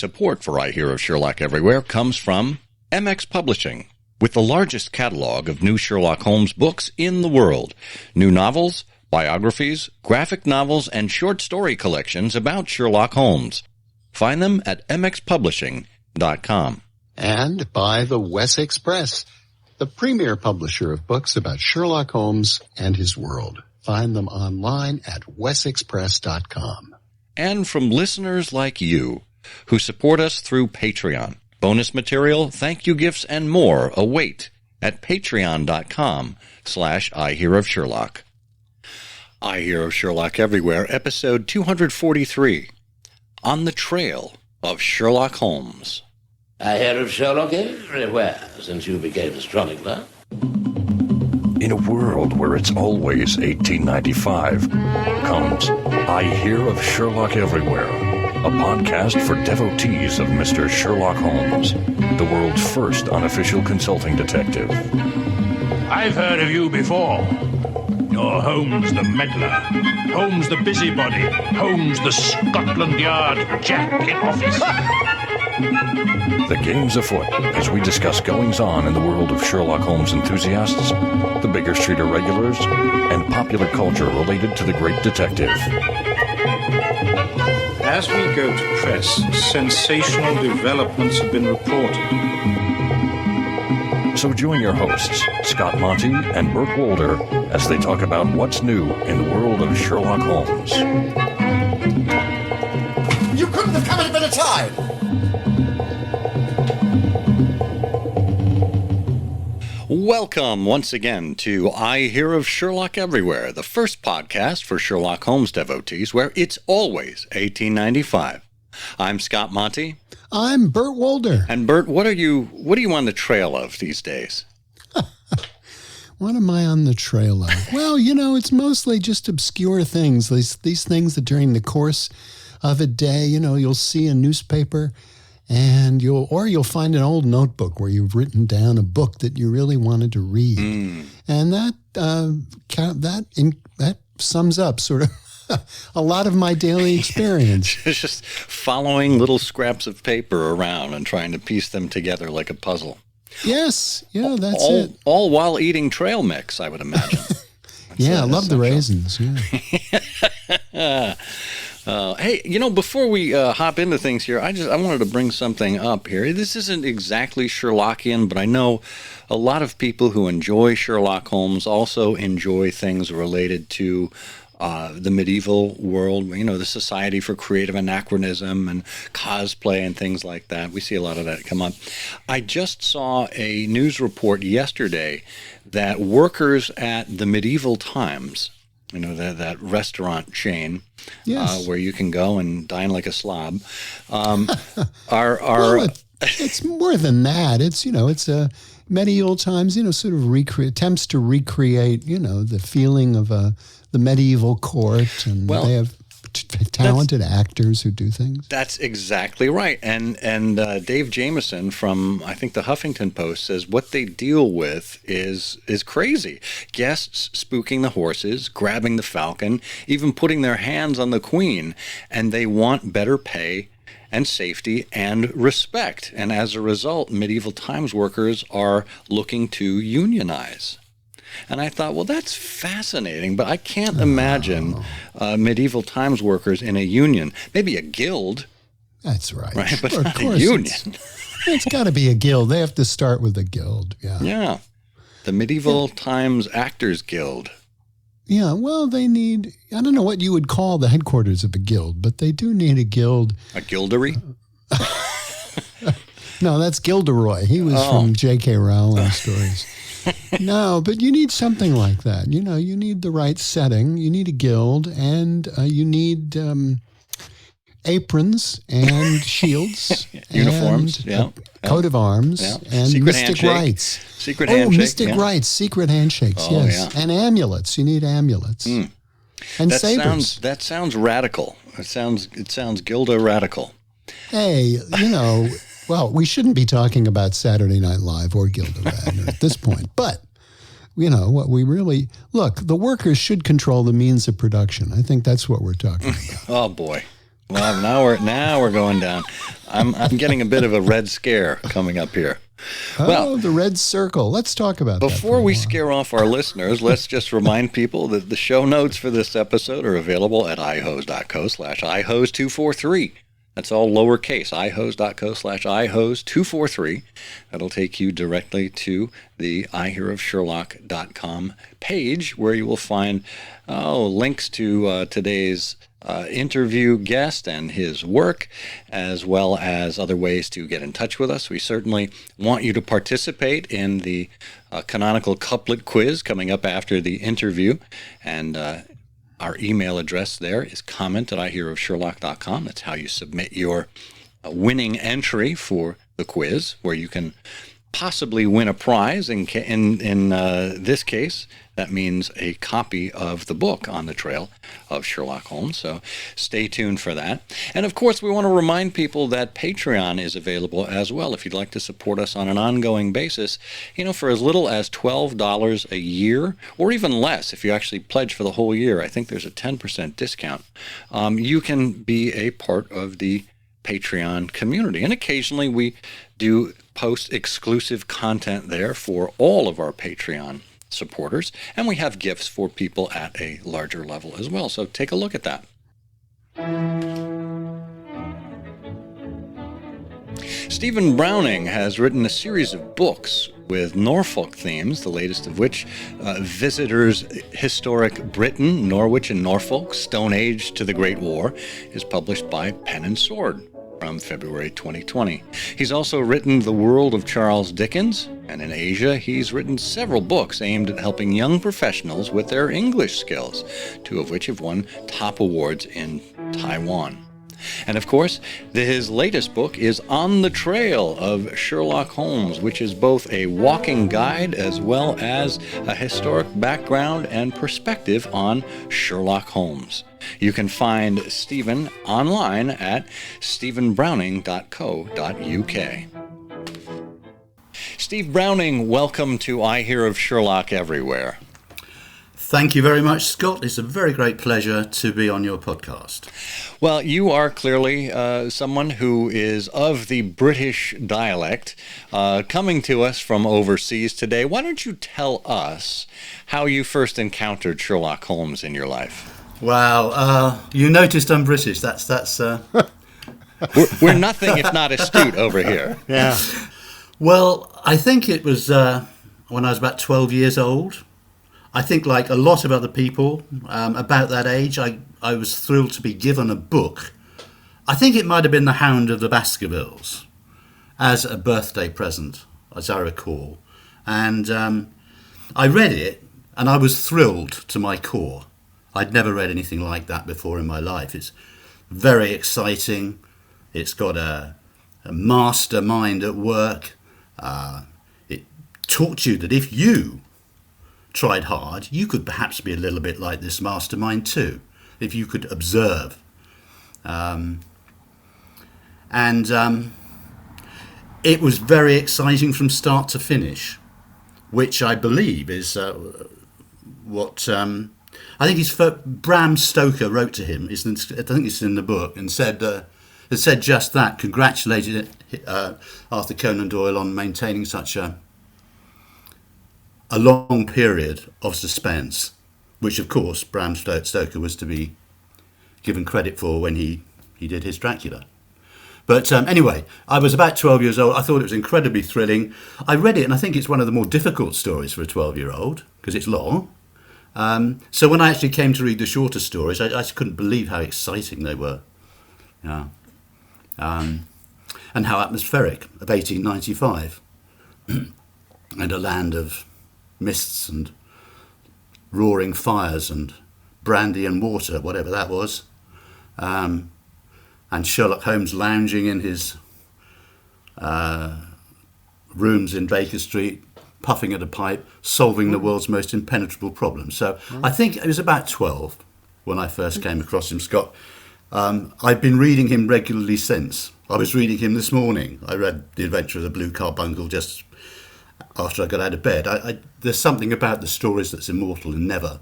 Support for I Hear of Sherlock Everywhere comes from MX Publishing, with the largest catalog of new Sherlock Holmes books in the world. New novels, biographies, graphic novels, and short story collections about Sherlock Holmes. Find them at mxpublishing.com. And by the Wessex Press, the premier publisher of books about Sherlock Holmes and his world. Find them online at wessexpress.com. And from listeners like you, who support us through Patreon. Bonus material, thank you gifts, and more await at patreon.com/ihearofsherlock. I Hear of Sherlock Everywhere, episode 243, On the Trail of Sherlock Holmes. I hear of Sherlock everywhere since you became a chronicler. In a world where it's always 1895, comes I Hear of Sherlock Everywhere, a podcast for devotees of Mr. Sherlock Holmes, the world's first unofficial consulting detective. I've heard of you before. You're Holmes the meddler, Holmes the busybody, Holmes the Scotland Yard Jack in office. The game's afoot as we discuss goings-on in the world of Sherlock Holmes enthusiasts, the Baker Street irregulars, and popular culture related to the great detective. As we go to press, sensational developments have been reported. So join your hosts, Scott Monty and Burt Wolder, as they talk about what's new in the world of Sherlock Holmes. You couldn't have come at a better time! Welcome once again to I Hear of Sherlock Everywhere, the first podcast for Sherlock Holmes devotees where it's always 1895. I'm Scott Monty. I'm Burt Wolder. And Burt, what are you on the trail of these days? What am I on the trail of? Well, it's mostly just obscure things. These things that during the course of a day, you'll see a newspaper and you'll find an old notebook where you've written down a book that you really wanted to read. And that sums up sort of a lot of my daily experience. Just following little scraps of paper around and trying to piece them together like a puzzle. Yes, that's it. All while eating trail mix, I would imagine. I love the raisins. Yeah. Hey, before we hop into things here, I wanted to bring something up here. This isn't exactly Sherlockian, but I know a lot of people who enjoy Sherlock Holmes also enjoy things related to the medieval world, the Society for Creative Anachronism and cosplay and things like that. We see a lot of that come up. I just saw a news report yesterday that workers at the Medieval Times, that restaurant chain, yes, where you can go and dine like a slob, well, it's more than that. It's a Medieval Times, sort of attempts to recreate, the feeling of the medieval court, and they have talented actors who do things. That's exactly right. And Dave Jameson from, I think, the Huffington Post says what they deal with is crazy. Guests spooking the horses, grabbing the falcon, even putting their hands on the queen, and they want better pay and safety and respect. And as a result, Medieval Times workers are looking to unionize. And I thought, well, that's fascinating, but I can't imagine Medieval Times workers in a union. Maybe a guild. That's right. But not a union. It's got to be a guild. They have to start with a guild. Yeah. The Medieval Times Actors Guild. Yeah, well, they need, I don't know what you would call the headquarters of a guild, but they do need a guild. A guildery? No, that's Gilderoy. He was from J.K. Rowling stories. No, but you need something like that. You need the right setting. You need a guild, and you need aprons and shields. Uniforms, and coat of arms, and secret mystic handshake. rites. Secret handshake. Mystic rites, secret handshakes, yes. Yeah. And amulets. You need amulets. And sabers. That sounds radical. It sounds Gilda radical. Hey, well, we shouldn't be talking about Saturday Night Live or Gilda Radner at this point, but what we really the workers should control the means of production. I think that's what we're talking about. Oh boy. Well, now we're going down. I'm getting a bit of a red scare coming up here. Oh, the red circle. Let's talk about that. Before we scare off our listeners, let's just remind people that the show notes for this episode are available at ihose.co/ihose243. That's all lowercase, ihose.co/ihose243. That'll take you directly to the ihearofsherlock.com page, where you will find links to today's interview guest and his work, as well as other ways to get in touch with us. We certainly want you to participate in the Canonical Couplet quiz coming up after the interview, and our email address there is comment@ihearofsherlock.com. That's how you submit your winning entry for the quiz, where you can possibly win a prize. In this case, that means a copy of the book On the Trail of Sherlock Holmes. So stay tuned for that. And of course, we want to remind people that Patreon is available as well if you'd like to support us on an ongoing basis, for as little as $12 a year, or even less if you actually pledge for the whole year. I think there's a 10% discount. You can be a part of the Patreon community. And occasionally we do post exclusive content there for all of our Patreon supporters, and we have gifts for people at a larger level as well. So take a look at that. Stephen Browning has written a series of books with Norfolk themes, the latest of which, Visitors Historic Britain, Norwich and Norfolk, Stone Age to the Great War, is published by Pen and Sword from February 2020. He's also written The World of Charles Dickens, and in Asia, he's written several books aimed at helping young professionals with their English skills, two of which have won top awards in Taiwan. And of course, his latest book is On the Trail of Sherlock Holmes, which is both a walking guide as well as a historic background and perspective on Sherlock Holmes. You can find Stephen online at stephenbrowning.co.uk. Steve Browning, welcome to I Hear of Sherlock Everywhere. Thank you very much, Scott. It's a very great pleasure to be on your podcast. Well, you are clearly someone who is of the British dialect, coming to us from overseas today. Why don't you tell us how you first encountered Sherlock Holmes in your life? Wow, you noticed I'm British. That's. We're nothing if not astute over here. Yeah. Well, I think it was when I was about 12 years old. I think, like a lot of other people about that age, I was thrilled to be given a book. I think it might have been The Hound of the Baskervilles as a birthday present, as I recall. And I read it, and I was thrilled to my core. I'd never read anything like that before in my life. It's very exciting. It's got a mastermind at work. It taught you that if you tried hard, you could perhaps be a little bit like this mastermind too, if you could observe. It was very exciting from start to finish, which I believe is what I think Bram Stoker wrote to him. I think it's in the book, and said just that. Congratulated Arthur Conan Doyle on maintaining such a long period of suspense, which of course Bram Stoker was to be given credit for when he did his Dracula. But anyway, I was about 12 years old. I thought it was incredibly thrilling. I read it, and I think it's one of the more difficult stories for a 12-year-old because it's long. So when I actually came to read the shorter stories, I just couldn't believe how exciting they were. Yeah. And how atmospheric of 1895 and a land of mists and roaring fires and brandy and water, whatever that was, and Sherlock Holmes lounging in his rooms in Baker Street, puffing at a pipe, solving the world's most impenetrable problem. So I think it was about 12 when I first came across him, Scott. I've been reading him regularly since. I was reading him this morning. I read The Adventure of the Blue Carbuncle just after I got out of bed. There's something about the stories that's immortal and never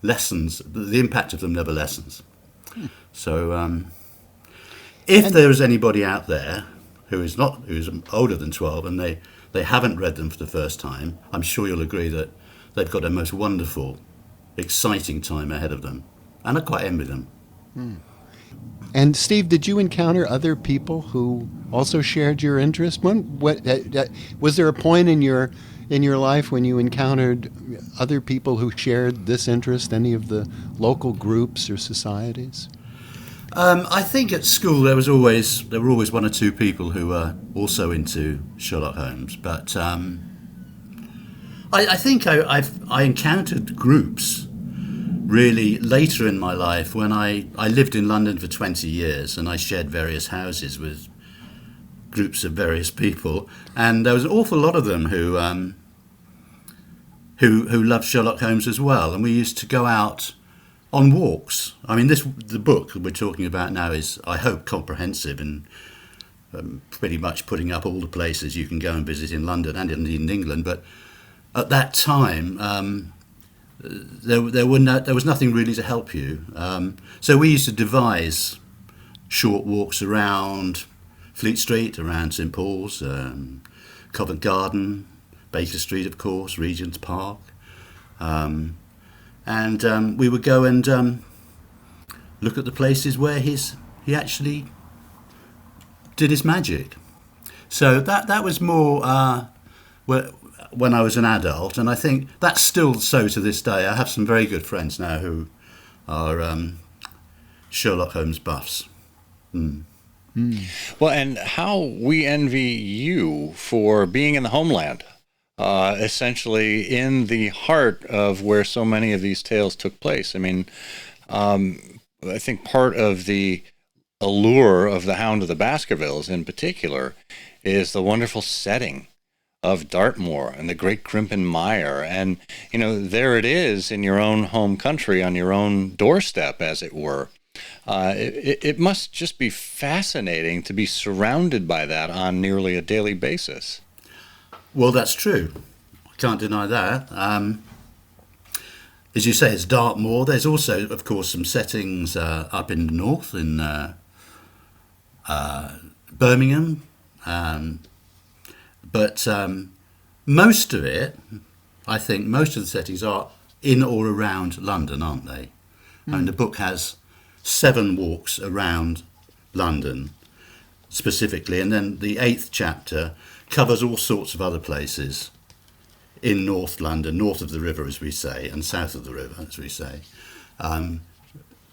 lessens. The impact of them never lessens. So if there is anybody out there who's older than 12 and they haven't read them for the first time, I'm sure you'll agree that they've got a most wonderful, exciting time ahead of them. And I quite envy them. And Steve, did you encounter other people who also shared your interest? Was there a point in your life when you encountered other people who shared this interest? Any of the local groups or societies? I think at school there were always one or two people who were also into Sherlock Holmes, but I think I encountered groups really later in my life when I lived in London for 20 years and I shared various houses with groups of various people, and there was an awful lot of them who loved Sherlock Holmes as well, and we used to go out on walks. I mean, the book that we're talking about now is, I hope, comprehensive and pretty much putting up all the places you can go and visit in London and indeed in England, but at that time there was nothing really to help you. So we used to devise short walks around Fleet Street, around St Paul's, Covent Garden, Baker Street, of course, Regent's Park. And we would go and look at the places where he actually did his magic. So that was more when I was an adult, and I think that's still so to this day. I have some very good friends now who are Sherlock Holmes buffs. Well, and how we envy you for being in the homeland, essentially in the heart of where so many of these tales took place. I mean, I think part of the allure of The Hound of the Baskervilles in particular is the wonderful setting of Dartmoor and the great Grimpen Mire. And, there it is in your own home country, on your own doorstep, as it were. It must just be fascinating to be surrounded by that on nearly a daily basis. Well, that's true. I can't deny that. As you say, it's Dartmoor. There's also, of course, some settings up in the north, in Birmingham. But most of it, I think, most of the settings are in or around London, aren't they? And the book has 7 walks around London specifically, and then the 8th chapter covers all sorts of other places in North London, north of the river, as we say, and south of the river, as we say. And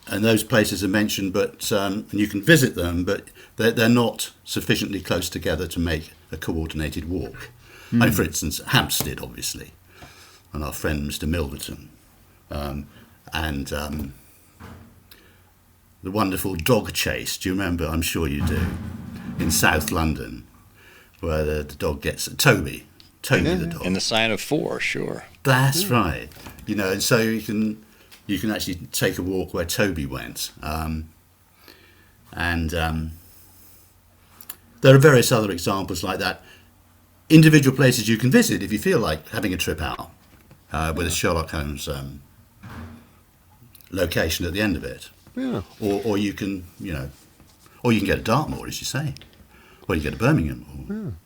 those places are mentioned, but and you can visit them, but they're not sufficiently close together to make a coordinated walk. I mean, for instance, Hampstead, obviously, and our friend Mr. Milverton, and the wonderful dog chase. Do you remember? I'm sure you do. In South London, where the dog gets Toby the dog. In the Sign of 4, sure. That's right. And so you can actually take a walk where Toby went. And there are various other examples like that. Individual places you can visit if you feel like having a trip out with a Sherlock Holmes location at the end of it. Yeah. Or you can, or you can go to Dartmoor, as you say. Or you can go to Birmingham.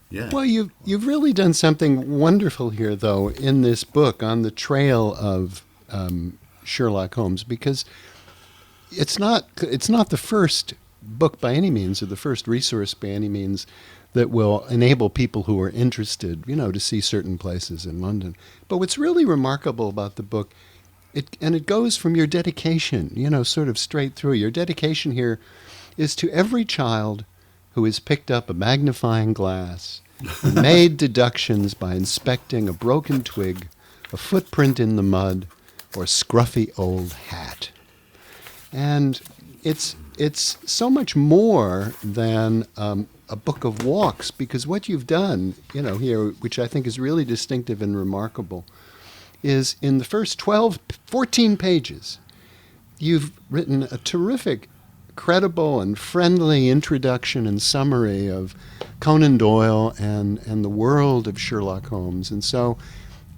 Yeah. Well, you've really done something wonderful here, though, in this book on the trail of Sherlock Holmes, because it's not the first book by any means, or the first resource by any means, that will enable people who are interested, to see certain places in London. But what's really remarkable about the book, it goes from your dedication, sort of straight through. Your dedication here is to every child who has picked up a magnifying glass and made deductions by inspecting a broken twig, a footprint in the mud, or scruffy old hat. And it's so much more than a book of walks, because what you've done, here, which I think is really distinctive and remarkable, is in the first 14 pages, you've written a terrific, credible and friendly introduction and summary of Conan Doyle and the world of Sherlock Holmes. And so,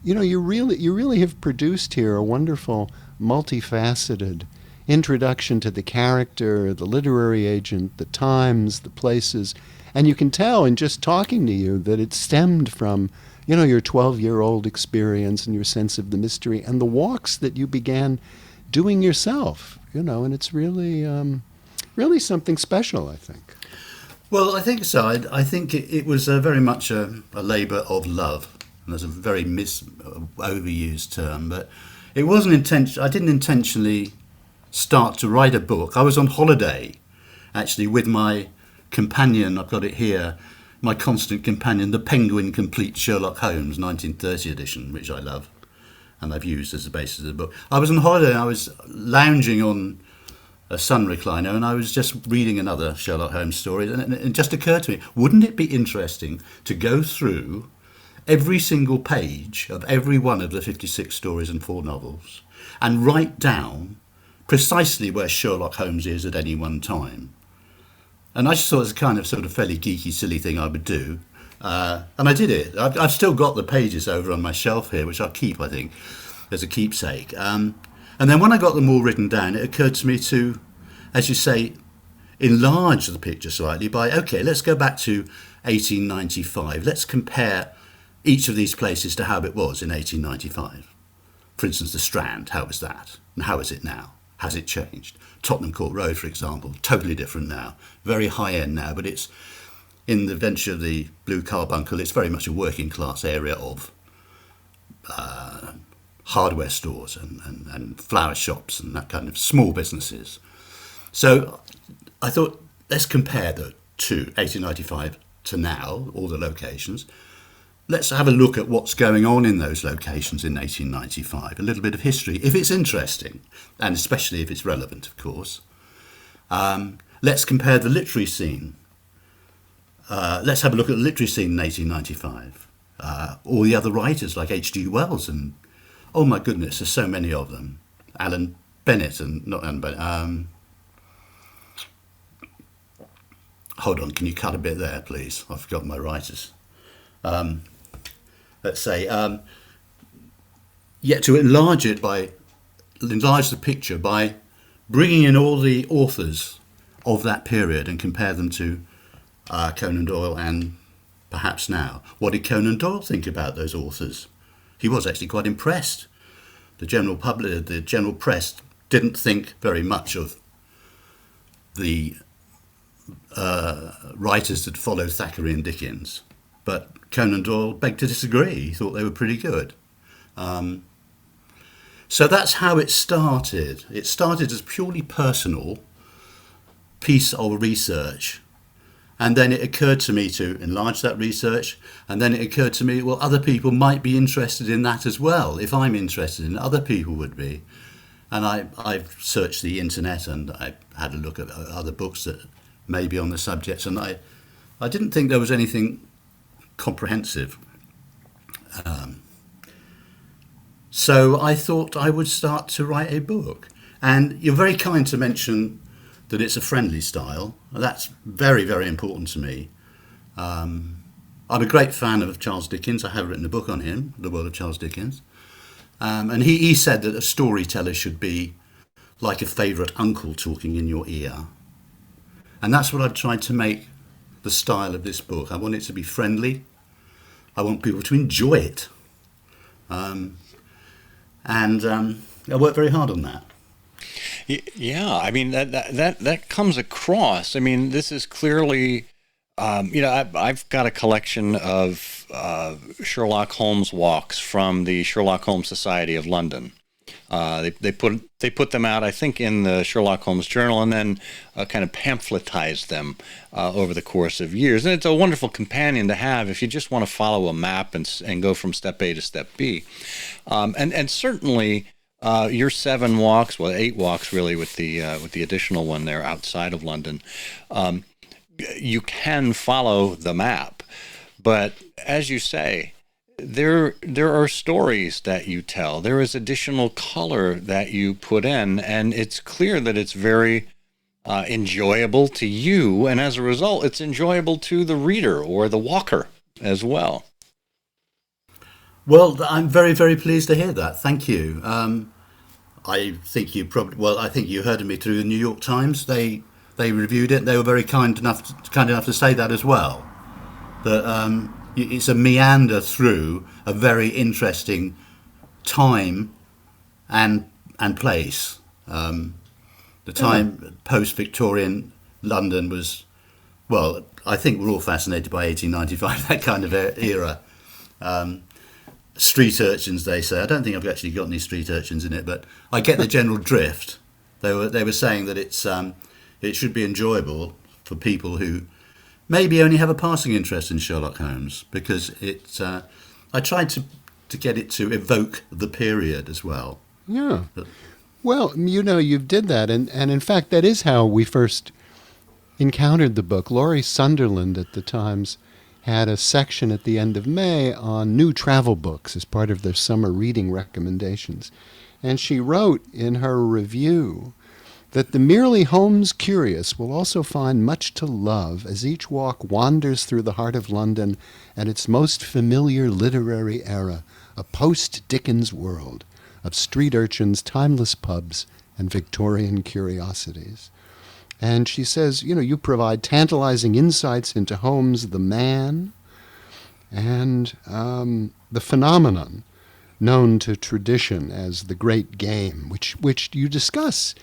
you really have produced here a wonderful, multifaceted introduction to the character, the literary agent, the times, the places. And you can tell in just talking to you that it stemmed from, your 12-year-old experience and your sense of the mystery and the walks that you began doing yourself, and it's really, really something special, I think. Well, I think so. I think it was very much a labour of love. And that's a very overused term, but it wasn't I didn't intentionally start to write a book. I was on holiday, actually, with my companion. I've got it here. My constant companion, the Penguin Complete Sherlock Holmes, 1930 edition, which I love, and I've used as the basis of the book. I was on holiday and I was lounging on a sun recliner and I was just reading another Sherlock Holmes story, and it just occurred to me, wouldn't it be interesting to go through every single page of every one of the 56 stories and 4 novels and write down precisely where Sherlock Holmes is at any one time? And I just thought it was a kind of sort of fairly geeky, silly thing I would do. And I did it. I've still got the pages over on my shelf here, which I'll keep, I think, as a keepsake. And then when I got them all written down, it occurred to me to, as you say, enlarge the picture slightly by, okay, let's go back to 1895. Let's compare each of these places to how it was in 1895. For instance, the Strand, how was that? And how is it now? Has it changed? Tottenham Court Road, for example, totally different now. Very high end now, but it's in the venture of the Blue Carbuncle, it's very much a working class area of hardware stores and flower shops and that kind of small businesses. So I thought, let's compare the two, 1895 to now, all the locations. Let's have a look at what's going on in those locations in 1895, a little bit of history, if it's interesting, and especially if it's relevant, of course. Let's compare the literary scene. Let's have a look at the literary scene in 1895. All the other writers like H.G. Wells and, oh my goodness, there's so many of them. Alan Bennett and, not Alan Bennett, hold on, can you cut a bit there, please? I've forgotten my writers. Let's say, yet to enlarge the picture by bringing in all the authors of that period and compare them to Conan Doyle and perhaps now. What did Conan Doyle think about those authors? He was actually quite impressed. The general public, the general press didn't think very much of the writers that followed Thackeray and Dickens. But Conan Doyle begged to disagree. He thought they were pretty good. So that's how it started. It started as a purely personal piece of research. And then it occurred to me to enlarge that research. And then it occurred to me, well, other people might be interested in that as well. If I'm interested in it, other people would be. And I've searched the internet and I had a look at other books that may be on the subject. And I didn't think there was anything comprehensive. So I thought I would start to write a book. And you're very kind to mention that it's a friendly style. That's very, very important to me. I'm a great fan of Charles Dickens. I have written a book on him, The World of Charles Dickens. And he said that a storyteller should be like a favourite uncle talking in your ear. And that's what I've tried to make the style of this book. I want it to be friendly. I want people to enjoy it. And I work very hard on that. Yeah, I mean, that comes across. I mean, this is clearly, I've got a collection of Sherlock Holmes walks from the Sherlock Holmes Society of London. They put them out, I think, in the Sherlock Holmes Journal, and then kind of pamphletized them over the course of years. And it's a wonderful companion to have if you just want to follow a map and go from step A to step B. And certainly your 7 walks, well, 8 walks really, with the additional one there outside of London, you can follow the map. But as you say, there are stories that you tell. There is additional color that you put in, and it's clear that it's very enjoyable to you, and as a result, it's enjoyable to the reader or the walker as well. Well, I'm very, very pleased to hear that. Thank you. I think you heard of me through the New York Times. They reviewed it. They were very kind enough to say that as well. That it's a meander through a very interesting time and place. The time post-Victorian London was, well, I think we're all fascinated by 1895, that kind of era. Street urchins, they say. I don't think I've actually got any street urchins in it, but I get the general drift. They were saying that it should be enjoyable for people who maybe only have a passing interest in Sherlock Holmes, because I tried to get it to evoke the period as well. Yeah. Well, you did that, and in fact, that is how we first encountered the book. Laurie Sunderland at the Times had a section at the end of May on new travel books as part of their summer reading recommendations. And she wrote in her review that the merely Holmes curious will also find much to love as each walk wanders through the heart of London at its most familiar literary era, a post-Dickens world of street urchins, timeless pubs, and Victorian curiosities. And she says, you provide tantalizing insights into Holmes, the man, and the phenomenon known to tradition as the Great Game, which you discuss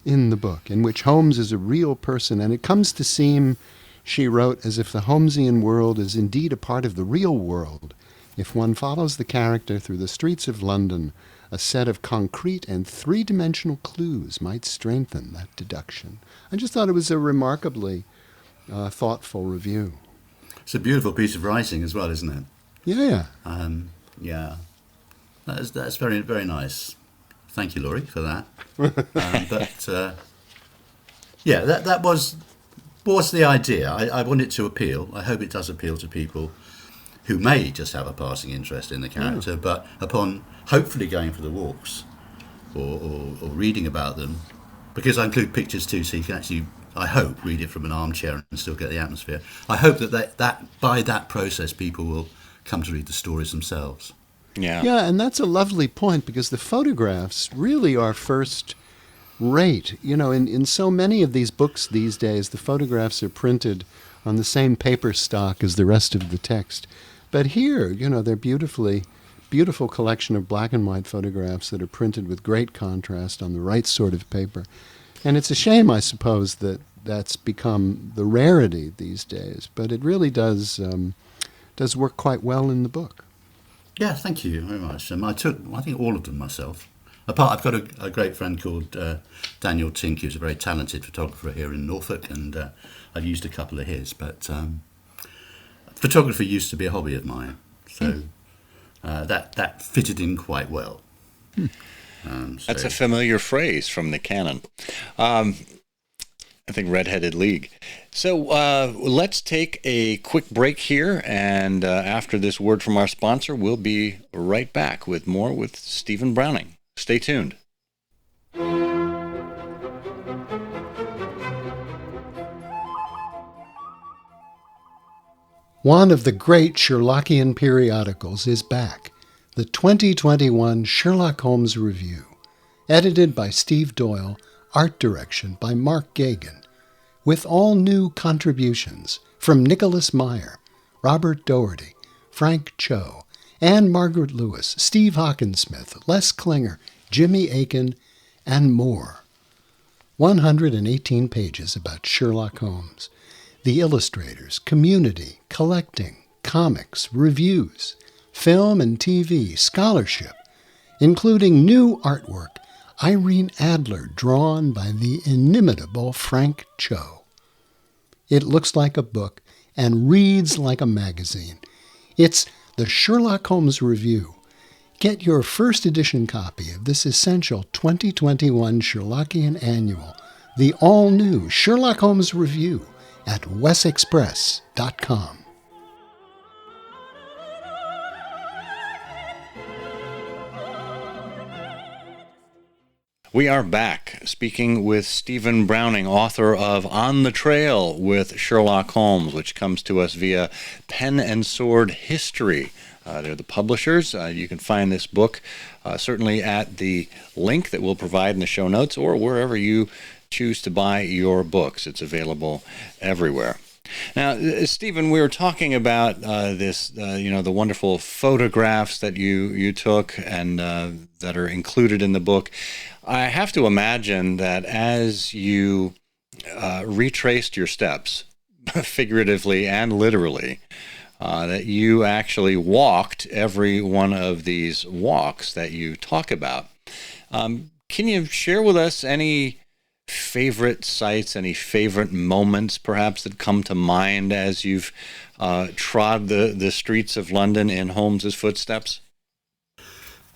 in the book, in which Holmes is a real person. And it comes to seem, she wrote, as if the Holmesian world is indeed a part of the real world. If one follows the character through the streets of London, a set of concrete and three-dimensional clues might strengthen that deduction. I just thought it was a remarkably thoughtful review. It's a beautiful piece of writing as well, isn't it? Yeah. Yeah. That's very, very nice. Thank you, Laurie, for that. That was the idea. I want it to appeal. I hope it does appeal to people who may just have a passing interest in the character, but upon hopefully going for the walks or reading about them, because I include pictures too, so you can actually, I hope, read it from an armchair and still get the atmosphere. I hope that by that process people will come to read the stories themselves. Yeah, and that's a lovely point, because the photographs really are first rate. In so many of these books these days, the photographs are printed on the same paper stock as the rest of the text. But here, they're beautiful collection of black and white photographs that are printed with great contrast on the right sort of paper. And it's a shame, I suppose, that that's become the rarity these days. But it really does work quite well in the book. Yeah, thank you very much. I think all of them myself. I've got a great friend called Daniel Tink, who's a very talented photographer here in Norfolk, and I've used a couple of his. But photography used to be a hobby of mine, so that fitted in quite well. That's a familiar phrase from the canon. I think Red-Headed League. So let's take a quick break here, and after this word from our sponsor, we'll be right back with more with Stephen Browning. Stay tuned. One of the great Sherlockian periodicals is back, the 2021 Sherlock Holmes Review, edited by Steve Doyle, art direction by Mark Gagan, with all new contributions from Nicholas Meyer, Robert Doherty, Frank Cho, Anne Margaret Lewis, Steve Hockensmith, Les Klinger, Jimmy Aiken, and more. 118 pages about Sherlock Holmes, the illustrators, community, collecting, comics, reviews, film and TV, scholarship, including new artwork, Irene Adler drawn by the inimitable Frank Cho. It looks like a book and reads like a magazine. It's the Sherlock Holmes Review. Get your first edition copy of this essential 2021 Sherlockian Annual, the all-new Sherlock Holmes Review, at wesexpress.com. We are back speaking with Stephen Browning, author of On the Trail with Sherlock Holmes, which comes to us via Pen and Sword History. They're the publishers. You can find this book certainly at the link that we'll provide in the show notes or wherever you choose to buy your books. It's available everywhere. Now, Stephen, we were talking about this, the wonderful photographs that you took and that are included in the book. I have to imagine that as you retraced your steps, figuratively and literally, that you actually walked every one of these walks that you talk about. Can you share with us any favorite sites, any favorite moments perhaps that come to mind as you've trod the streets of London in Holmes's footsteps?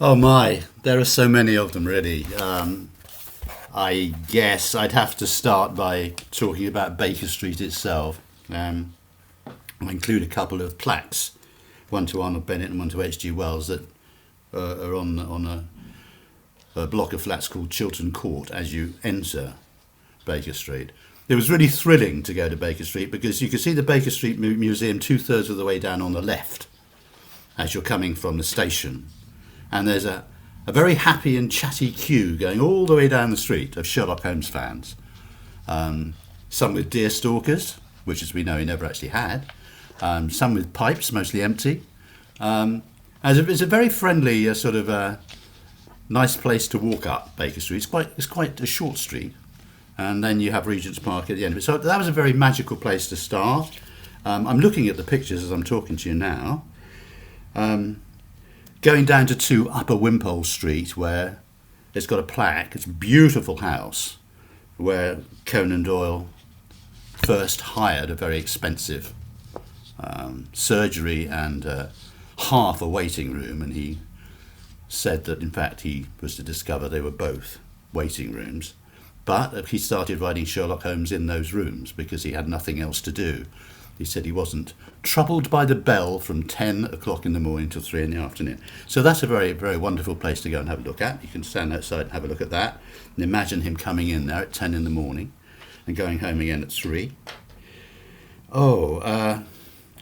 Oh my, there are so many of them really. I guess I'd have to start by talking about Baker Street itself. I include a couple of plaques, one to Arnold Bennett and one to H.G. Wells, that are on a block of flats called Chiltern Court as you enter Baker Street. It was really thrilling to go to Baker Street because you could see the Baker Street Museum 2/3 of the way down on the left as you're coming from the station. And there's a very happy and chatty queue going all the way down the street of Sherlock Holmes fans. Some with deer stalkers, which as we know he never actually had. Some with pipes, mostly empty. It's a very friendly nice place to walk up Baker Street. It's quite a short street. And then you have Regent's Park at the end of it. So that was a very magical place to start. I'm looking at the pictures as I'm talking to you now. Going down to 2 Upper Wimpole Street, where it's got a plaque. It's a beautiful house where Conan Doyle first hired a very expensive surgery and half a waiting room, and he said that in fact he was to discover they were both waiting rooms. But he started writing Sherlock Holmes in those rooms because he had nothing else to do. He said he wasn't troubled by the bell from 10 o'clock in the morning till 3 in the afternoon. So that's a very, very wonderful place to go and have a look at. You can stand outside and have a look at that and imagine him coming in there at 10 in the morning and going home again at 3.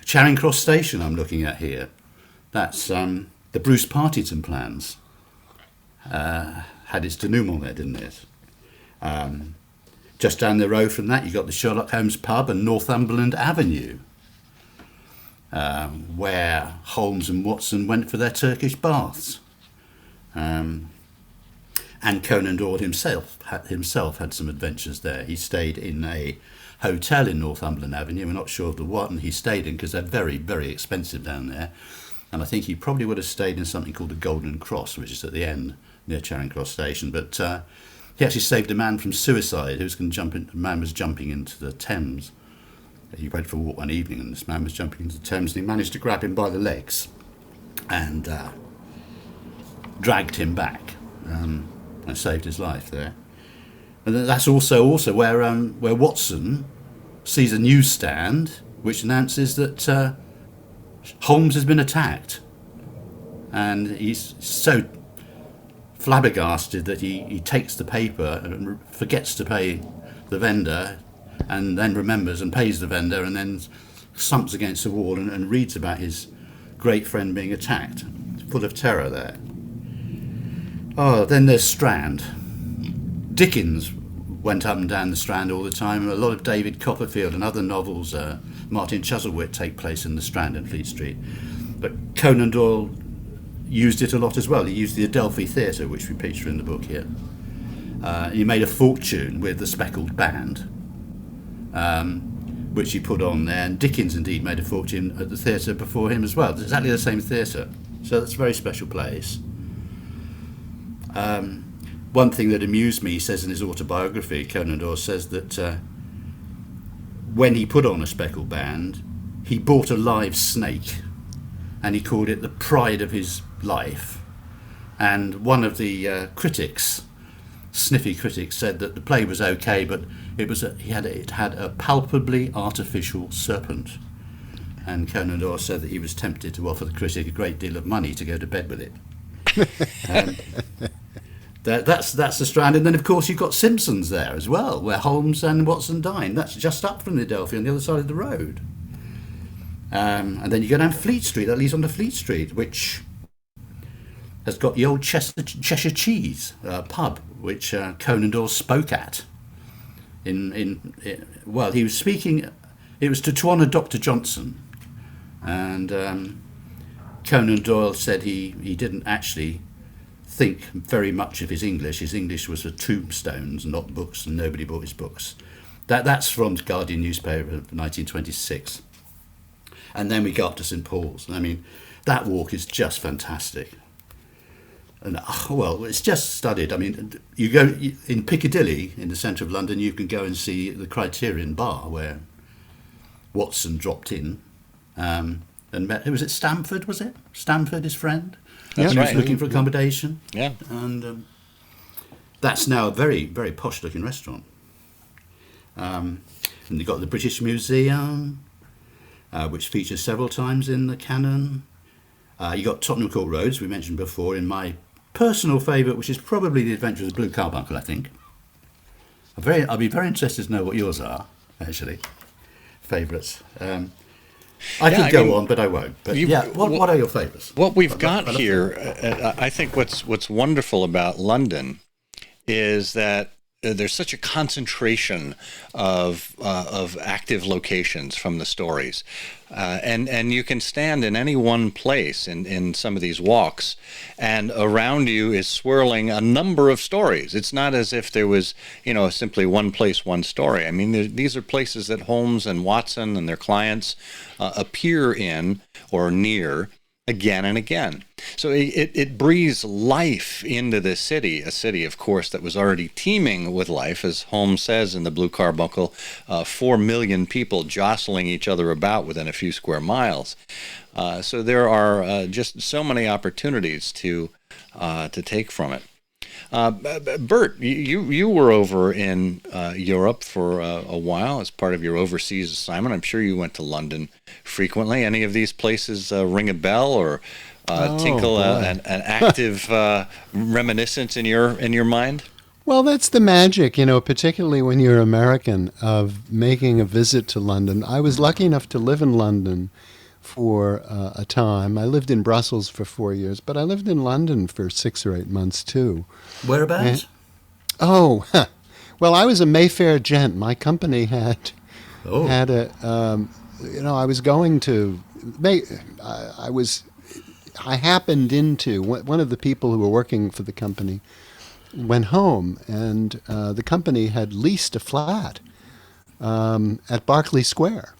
Charing Cross Station I'm looking at here. That's the Bruce Partington plans. Had its denouement there, didn't it? Just down the road from that, you got the Sherlock Holmes pub and Northumberland Avenue, where Holmes and Watson went for their Turkish baths. And Conan Doyle himself had some adventures there. He stayed in a hotel in Northumberland Avenue. We're not sure of the one he stayed in because they're very, very expensive down there. And I think he probably would have stayed in something called the Golden Cross, which is at the end near Charing Cross Station. But he actually saved a man from suicide. A man was jumping into the Thames. He went for a walk one evening and this man was jumping into the Thames and he managed to grab him by the legs and dragged him back and saved his life there. And that's also where Watson sees a newsstand which announces that Holmes has been attacked. And he's so flabbergasted that he takes the paper and forgets to pay the vendor and then remembers and pays the vendor and then slumps against the wall and reads about his great friend being attacked. Full of terror there. Then there's Strand. Dickens went up and down the Strand all the time. A lot of David Copperfield and other novels, Martin Chuzzlewit, take place in the Strand and Fleet Street. But Conan Doyle used it a lot as well. He used the Adelphi Theatre, which we picture in the book here. He made a fortune with the Speckled Band, which he put on there. And Dickens indeed made a fortune at the theatre before him as well. It's exactly the same theatre. So that's a very special place. One thing that amused me, he says in his autobiography, Conan Doyle says that when he put on a Speckled Band, he bought a live snake and he called it the pride of his life. And one of the critics, sniffy critics, said that the play was okay, but it had a palpably artificial serpent. And Conan Doyle said that he was tempted to offer the critic a great deal of money to go to bed with it. That's the Strand, and then of course you've got Simpsons there as well, where Holmes and Watson dine. That's just up from the Adelphi on the other side of the road. And then you go down Fleet Street. That leads on to Fleet Street, which has got the old Cheshire Cheese pub, which Conan Doyle spoke at. Well, he was speaking. It was to honour Dr. Johnson, and Conan Doyle said he didn't actually think very much of his English. His English was for tombstones, not books, and nobody bought his books. That's from the Guardian newspaper of 1926. And then we go up to St Paul's. I mean, that walk is just fantastic. And well, it's just studied. I mean, you go in Piccadilly, in the centre of London, you can go and see the Criterion Bar where Watson dropped in and met. Who was it? Stamford, was it? Stamford, his friend. That's he was right. looking for accommodation. Yeah, and that's now a very, very posh-looking restaurant. And you've got the British Museum, which features several times in the canon. You got Tottenham Court Road, as we mentioned before, in my personal favourite, which is probably The Adventures of the Blue Carbuncle, I think. I'll be very interested to know what yours are, actually. Favourites. I could go on, but I won't. But what are your favourites? What we've got here, I think what's wonderful about London is that there's such a concentration of active locations from the stories, and you can stand in any one place in some of these walks, and around you is swirling a number of stories. It's not as if there was simply one place, one story. I mean, these are places that Holmes and Watson and their clients appear in or near again and again. So it breathes life into the city, a city, of course, that was already teeming with life, as Holmes says in The Blue Carbuncle, 4 million people jostling each other about within a few square miles. So there are just so many opportunities to take from it. Bert, you were over in Europe for a while as part of your overseas assignment. I'm sure you went to London frequently. Any of these places ring a bell or tinkle an active reminiscence in your mind? Well, that's the magic, particularly when you're American, of making a visit to London. I was lucky enough to live in London for a time. I lived in Brussels for 4 years, but I lived in London for 6 or 8 months too. Whereabouts? Well, I was a Mayfair gent. My company had a, I was going to, I happened into, one of the people who were working for the company went home, and the company had leased a flat at Berkeley Square.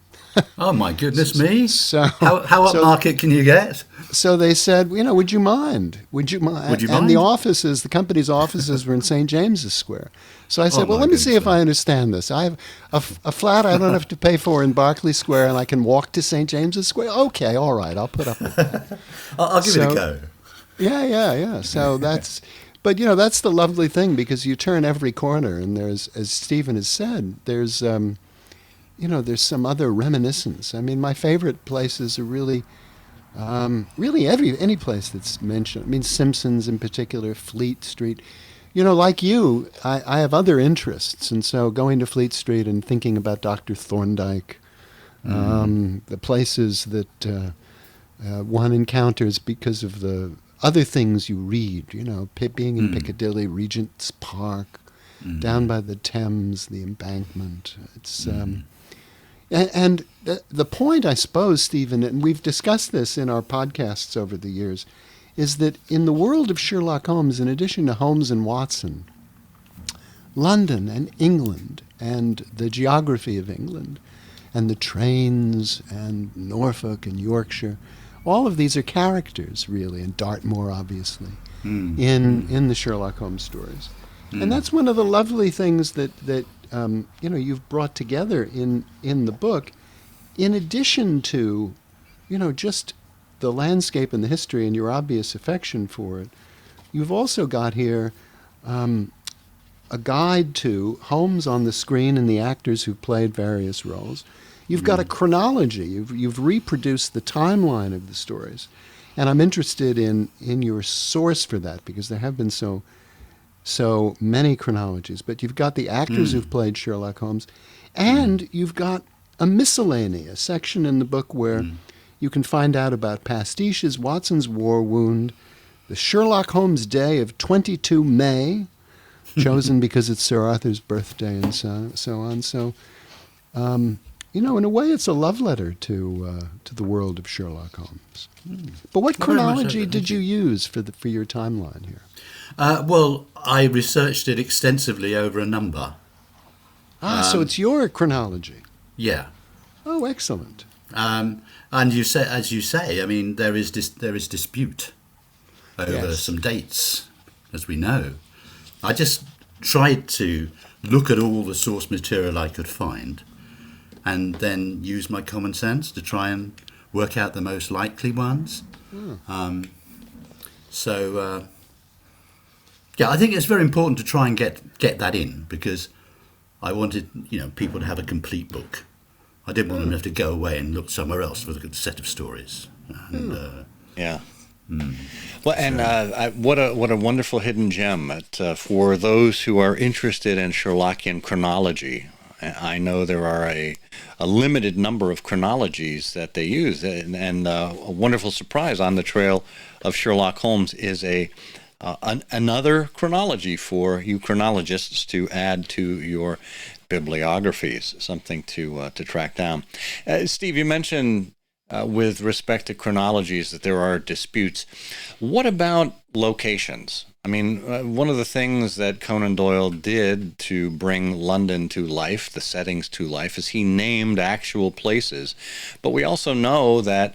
Oh my goodness me! So how upmarket can you get? So they said, would you mind? Would you mind? And the company's offices were in St. James's Square. So I said, let me see if I understand this. I have a flat I don't have to pay for in Berkeley Square, and I can walk to St. James's Square. Okay, all right, I'll put up with that. I'll give it a go. Yeah. So that's. But, that's the lovely thing, because you turn every corner, and there's, as Stephen has said, there's some other reminiscence. I mean, my favorite places are really any place that's mentioned. I mean, Simpsons in particular, Fleet Street. Like you, I have other interests, and so going to Fleet Street and thinking about Dr. Thorndike, the places that one encounters because of the other things you read, being in Piccadilly, Regent's Park, down by the Thames, the Embankment. It's and the point, I suppose, Stephen, and we've discussed this in our podcasts over the years, is that in the world of Sherlock Holmes, in addition to Holmes and Watson, London and England and the geography of England and the trains and Norfolk and Yorkshire, all of these are characters, really, and Dartmoor, obviously, in the Sherlock Holmes stories. And that's one of the lovely things that you've brought together in the book, in addition to, just the landscape and the history and your obvious affection for it. You've also got here a guide to Holmes on the screen and the actors who played various roles. You've got a chronology. You've reproduced the timeline of the stories. And I'm interested in your source for that, because there have been so So many chronologies. But you've got the actors who've played Sherlock Holmes, and you've got a miscellany, a section in the book where you can find out about pastiches, Watson's war wound, the Sherlock Holmes day of 22 May, chosen because it's Sir Arthur's birthday, and so on. So, in a way, it's a love letter to the world of Sherlock Holmes. But what chronology did you use for your timeline here? Well, I researched it extensively over a number. So it's your chronology. Yeah. Oh, excellent. And as you say, I mean, there is dispute over some dates, as we know. I just tried to look at all the source material I could find, and then use my common sense to try and work out the most likely ones. I think it's very important to try and get that in, because I wanted people to have a complete book. I didn't want them to have to go away and look somewhere else for a good set of stories. And, Well, and what a wonderful hidden gem for those who are interested in Sherlockian chronology. I know there are a limited number of chronologies that they use, and a wonderful surprise on the trail of Sherlock Holmes is another chronology for you chronologists to add to your bibliographies, something to track down. Steve, you mentioned with respect to chronologies that there are disputes. What about locations? I mean, one of the things that Conan Doyle did to bring London to life, the settings to life, is he named actual places. But we also know that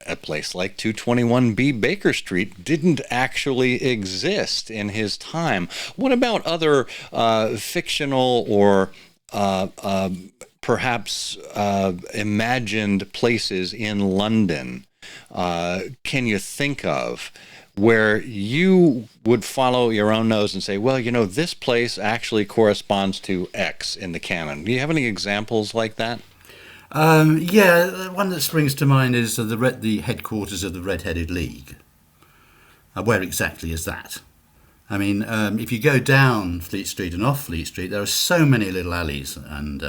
a place like 221B Baker Street didn't actually exist in his time. What about other fictional or perhaps imagined places in London can you think of where you would follow your own nose and say, well, this place actually corresponds to X in the canon? Do you have any examples like that? The one that springs to mind is the headquarters of the Red-Headed League. Where exactly is that? I mean, if you go down Fleet Street and off Fleet Street, there are so many little alleys and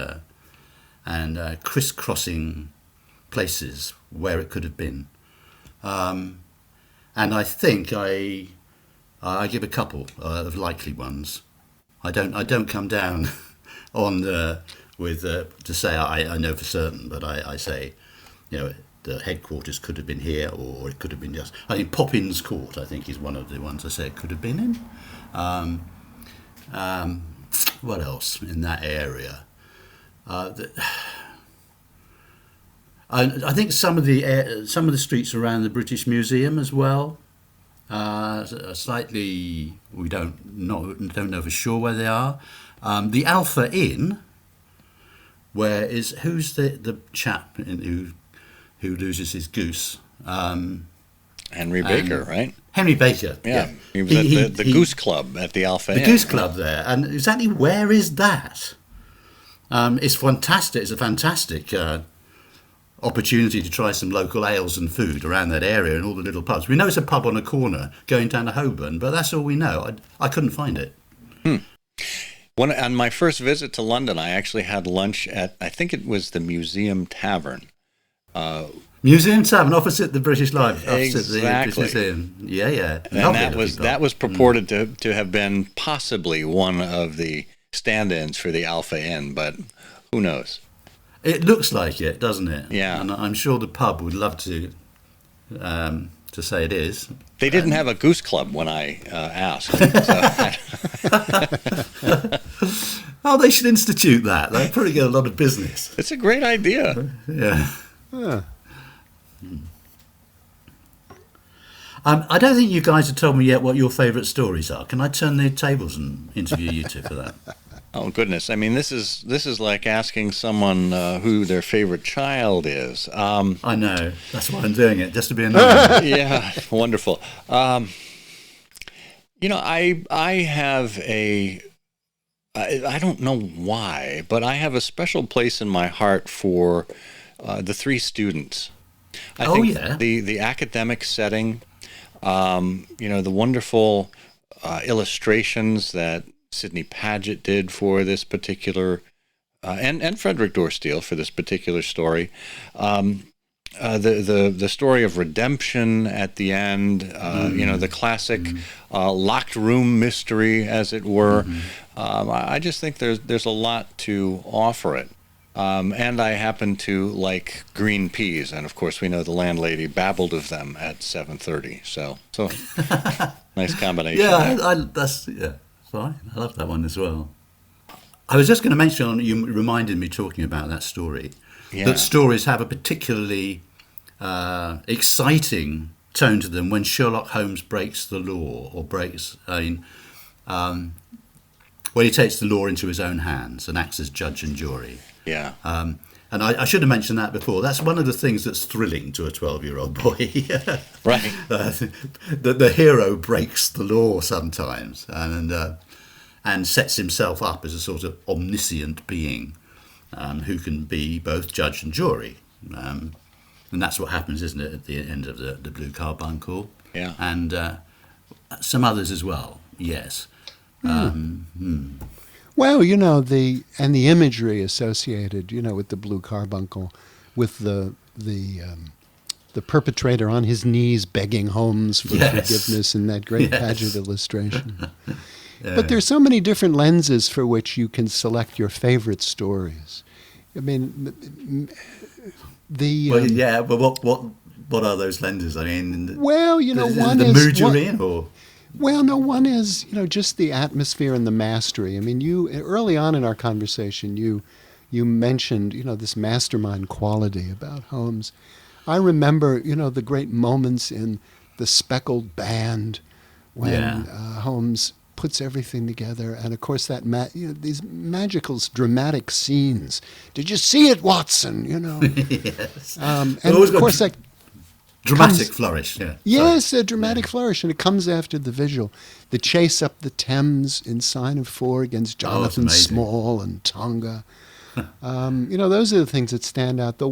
crisscrossing places where it could have been. And I think I give a couple of likely ones. I don't come down on to say I know for certain, but I say, the headquarters could have been here, or it could have been just. I think Poppins Court, I think, is one of the ones I say it could have been in. What else in that area? I think some of the streets around the British Museum as well. Slightly, we don't know for sure where they are. The Alpha Inn, who's the chap who loses his goose? Henry Baker, right? Henry Baker. Yeah. He was at the Goose Club at the Alpha Inn. The Goose Club there. And exactly where is that? It's fantastic. It's a fantastic opportunity to try some local ales and food around that area and all the little pubs. We know it's a pub on a corner going down to Holborn, but that's all we know. I couldn't find it. On my first visit to London, I actually had lunch at, I think it was the Museum Tavern. Museum Tavern, opposite the British Library. Exactly. Yeah. And that was purported to have been possibly one of the stand-ins for the Alpha Inn, but who knows? It looks like it, doesn't it? Yeah. And I'm sure the pub would love to say it is. They didn't have a Goose Club when I asked. Oh, they should institute that. They'll probably get a lot of business. It's a great idea. Yeah. I don't think you guys have told me yet what your favourite stories are. Can I turn the tables and interview you two for that? Oh goodness! I mean, this is like asking someone who their favorite child is. I know. That's why I'm doing it, just to be annoying. Yeah, wonderful. I have I don't know why, but I have a special place in my heart for the Three Students. I think the academic setting, the wonderful illustrations that Sidney Paget did for this particular, and Frederick Dorsteel for this particular story. The story of redemption at the end, the classic locked room mystery, as it were. I just think there's a lot to offer it. And I happen to like green peas, and of course we know the landlady babbled of them at 7:30. So nice combination. Yeah, that's fine. I love that one as well. I was just going to mention, you reminded me talking about that story, that stories have a particularly exciting tone to them when Sherlock Holmes breaks the law, or when he takes the law into his own hands and acts as judge and jury. Yeah. And I should have mentioned that before. That's one of the things that's thrilling to a 12-year-old boy. Right. The hero breaks the law sometimes and sets himself up as a sort of omniscient being who can be both judge and jury. And that's what happens, isn't it, at the end of the Blue Carbuncle? Yeah. And some others as well, yes. Well, the imagery associated, with the Blue Carbuncle, with the perpetrator on his knees begging Holmes for forgiveness in that great Paget illustration. But there's so many different lenses for which you can select your favorite stories. I mean, what are those lenses? I mean, well, one the is mood you're in, or. Well, no, one is, just the atmosphere and the mastery. I mean, early on in our conversation, you mentioned, this mastermind quality about Holmes. I remember, the great moments in The Speckled Band when Holmes puts everything together. And, of course, that these magical, dramatic scenes. Did you see it, Watson? Yes. And, of course, that... Dramatic flourish, yeah. Yes, a dramatic flourish, and it comes after the visual. The chase up the Thames in Sign of Four against Jonathan Small and Tonga. Those are the things that stand out. The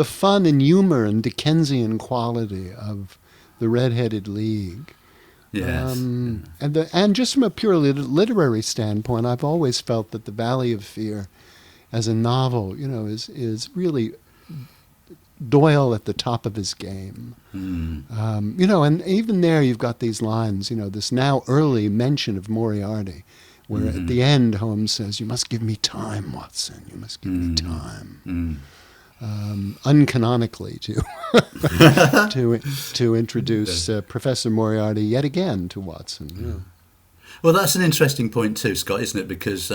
fun and humor and Dickensian quality of the Red-Headed League. Yes. And just from a purely literary standpoint, I've always felt that The Valley of Fear, as a novel, is really Doyle at the top of his game. And even there you've got these lines, this now early mention of Moriarty, where at the end Holmes says, "You must give me time, Watson, you must give me time." Uncanonically to introduce Professor Moriarty yet again to Watson. Well, that's an interesting point too, Scott, isn't it? Because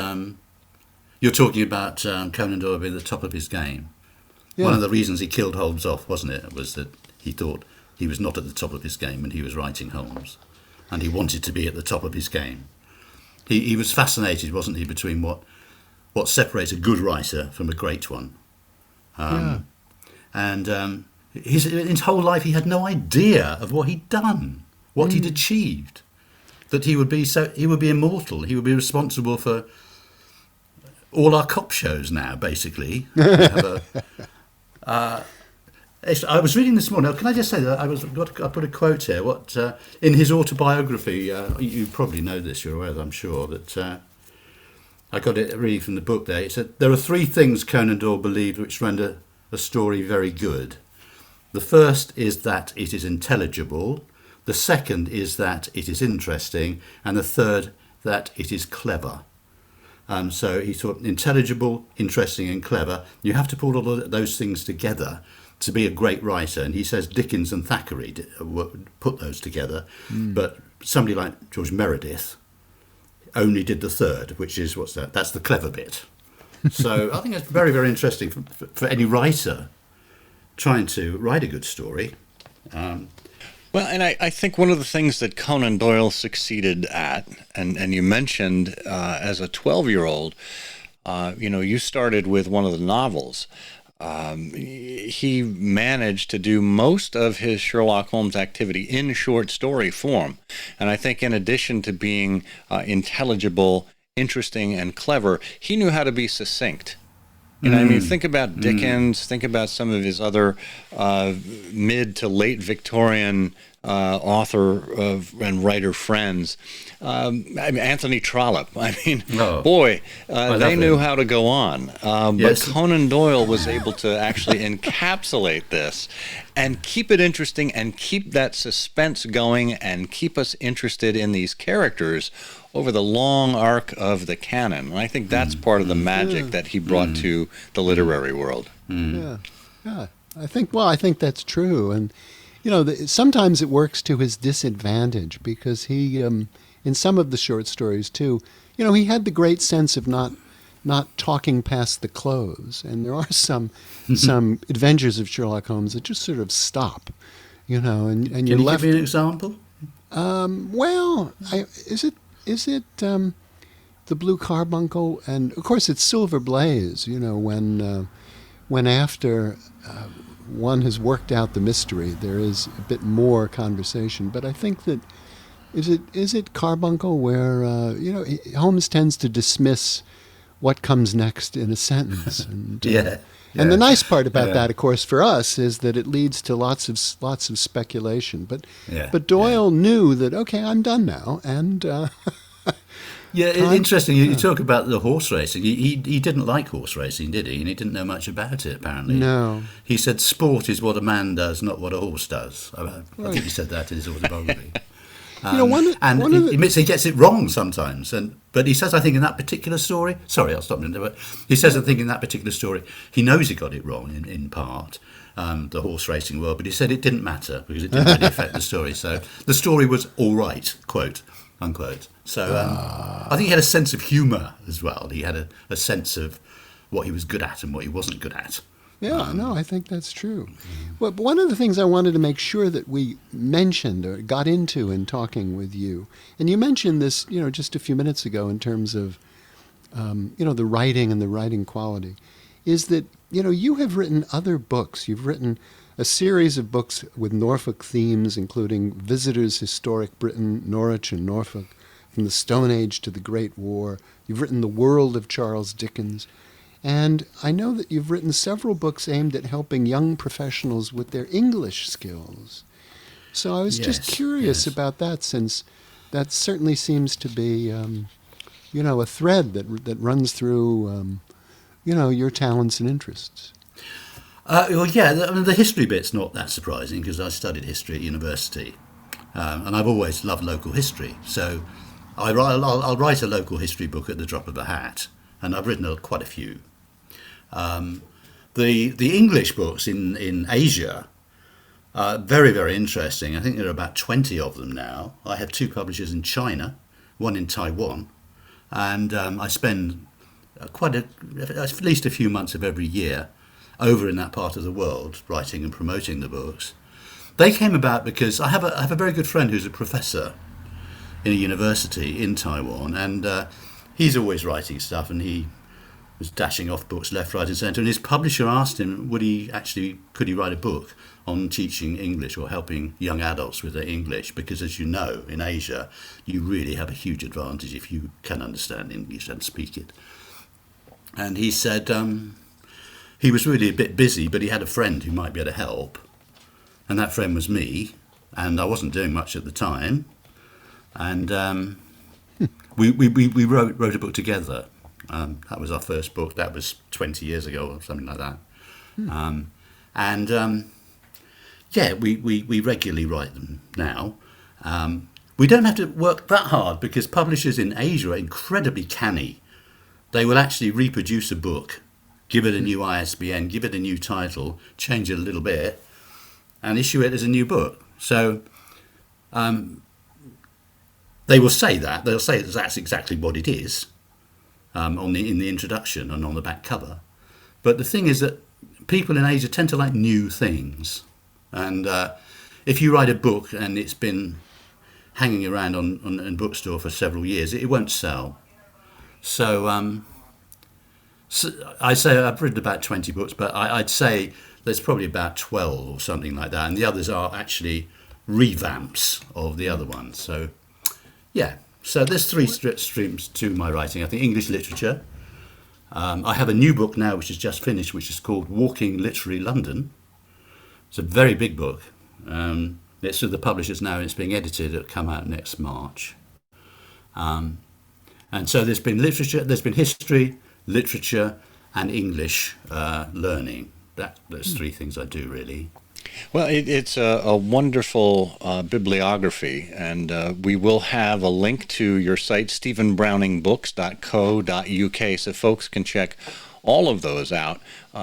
you're talking about Conan Doyle being at the top of his game. Yeah. One of the reasons he killed Holmes off, wasn't it, was that he thought he was not at the top of his game when he was writing Holmes, and he wanted to be at the top of his game. He was fascinated, wasn't he, between what separates a good writer from a great one. And his whole life he had no idea of what he'd done, what he'd achieved, that he would be immortal, he would be responsible for all our cop shows now, basically. I was reading this morning. Can I just say that I put a quote here. In his autobiography, you probably know this. You're aware, I'm sure, that I got it really from the book. There, it said there are three things Conan Doyle believed which render a story very good. The first is that it is intelligible. The second is that it is interesting, and the third that it is clever. So he thought intelligible, interesting and clever. You have to put all of those things together to be a great writer. And he says Dickens and Thackeray put those together. But somebody like George Meredith only did the third, which is, what's that? That's the clever bit. So I think that's very, very interesting for any writer trying to write a good story. Well, and I think one of the things that Conan Doyle succeeded at, and you mentioned as a 12-year-old, you started with one of the novels. He managed to do most of his Sherlock Holmes activity in short story form. And I think in addition to being intelligible, interesting, and clever, he knew how to be succinct. You know, I mean, think about Dickens, think about some of his other mid to late Victorian author and writer friends. I mean, Anthony Trollope. I mean, they knew how to go on. But Conan Doyle was able to actually encapsulate this and keep it interesting and keep that suspense going and keep us interested in these characters over the long arc of the canon. And I think that's part of the magic that he brought to the literary world. Yeah. I think that's true. And, you know, sometimes it works to his disadvantage because he, in some of the short stories too, you know, he had the great sense of not talking past the close. And there are some adventures of Sherlock Holmes that just sort of stop, you know, and you're left. Can you give me an example? Is it the Blue Carbuncle? And of course, it's Silver Blaze. You know, when after one has worked out the mystery, there is a bit more conversation. But I think that is it Carbuncle where you know, Holmes tends to dismiss what comes next in a sentence. And, and the nice part about that, of course, for us, is that it leads to lots of speculation. But Doyle knew that, okay, I'm done now, and interesting. You talk about the horse racing. He didn't like horse racing, did he? And he didn't know much about it, apparently. No. He said sport is what a man does, not what a horse does. I think he said that in his autobiography. You know, he admits he gets it wrong sometimes, but he says, I think in that particular story, sorry, I'll stop you. But he says, I think in that particular story, he knows he got it wrong in part, the horse racing world, but he said it didn't matter because it didn't really affect the story. So the story was all right, quote, unquote. So I think he had a sense of humour as well. He had a sense of what he was good at and what he wasn't good at. Yeah, no, I think that's true. Well, but one of the things I wanted to make sure that we mentioned or got into in talking with you, and you mentioned this, you know, just a few minutes ago in terms of, you know, the writing and the writing quality, is that, you know, you have written other books. You've written a series of books with Norfolk themes, including Visitors, Historic Britain, Norwich and Norfolk, From the Stone Age to the Great War. You've written The World of Charles Dickens. And I know that you've written several books aimed at helping young professionals with their English skills. So I was just curious about that, since that certainly seems to be, you know, a thread that runs through, you know, your talents and interests. I mean, the history bit's not that surprising because I studied history at university, and I've always loved local history. So I'll write a local history book at the drop of a hat, and I've written quite a few. The English books in Asia are very, very interesting. I think there are about 20 of them now. I have 2 publishers in China, one in Taiwan, and I spend at least a few months of every year over in that part of the world writing and promoting the books. They came about because I have a very good friend who's a professor in a university in Taiwan, and he's always writing stuff, and he was dashing off books left, right and centre, and his publisher asked him could he write a book on teaching English or helping young adults with their English, because as you know, in Asia you really have a huge advantage if you can understand English and speak it. And he said he was really a bit busy, but he had a friend who might be able to help, and that friend was me, and I wasn't doing much at the time, and we wrote a book together. That was our first book. That was 20 years ago or something like that. We regularly write them now. We don't have to work that hard because publishers in Asia are incredibly canny. They will actually reproduce a book, give it a new ISBN, give it a new title, change it a little bit, and issue it as a new book. So they will say that. They'll say that that's exactly what it is. In the introduction and on the back cover. But the thing is that people in Asia tend to like new things. And if you write a book and it's been hanging around in bookstore for several years, it won't sell. So I say I've written about 20 books, but I'd say there's probably about 12 or something like that. And the others are actually revamps of the other ones. So, yeah. So there's 3 streams to my writing. I think English literature, I have a new book now which is just finished, which is called Walking Literary London. It's a very big book. It's with the publishers now, and it's being edited. It'll come out next March. And so there's been literature, there's been history, literature, and English learning. Those three things I do, really. Well, it's a wonderful bibliography, and we will have a link to your site, stephenbrowningbooks.co.uk, so folks can check all of those out.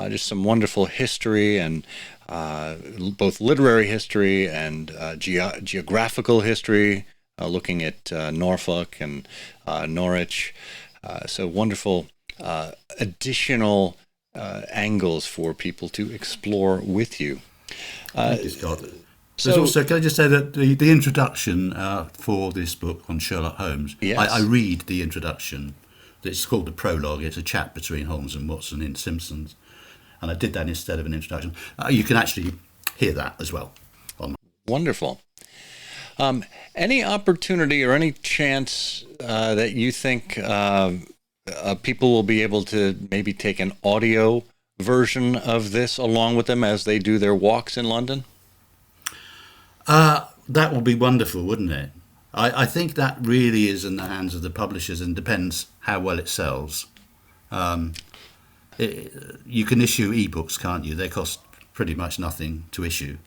Just some wonderful history, and both literary history and geographical history, looking at Norfolk and Norwich. So wonderful additional angles for people to explore with you. Thank you, Scott. There's also, can I just say that the introduction for this book on Sherlock Holmes, yes. I read the introduction. It's called the prologue. It's a chat between Holmes and Watson in Simpsons. And I did that instead of an introduction. You can actually hear that as well. Wonderful. Any opportunity or any chance that you think people will be able to maybe take an audio version of this along with them as they do their walks in London? That would be wonderful, wouldn't it? I think that really is in the hands of the publishers, and depends how well it sells. You can issue ebooks, can't you? They cost pretty much nothing to issue.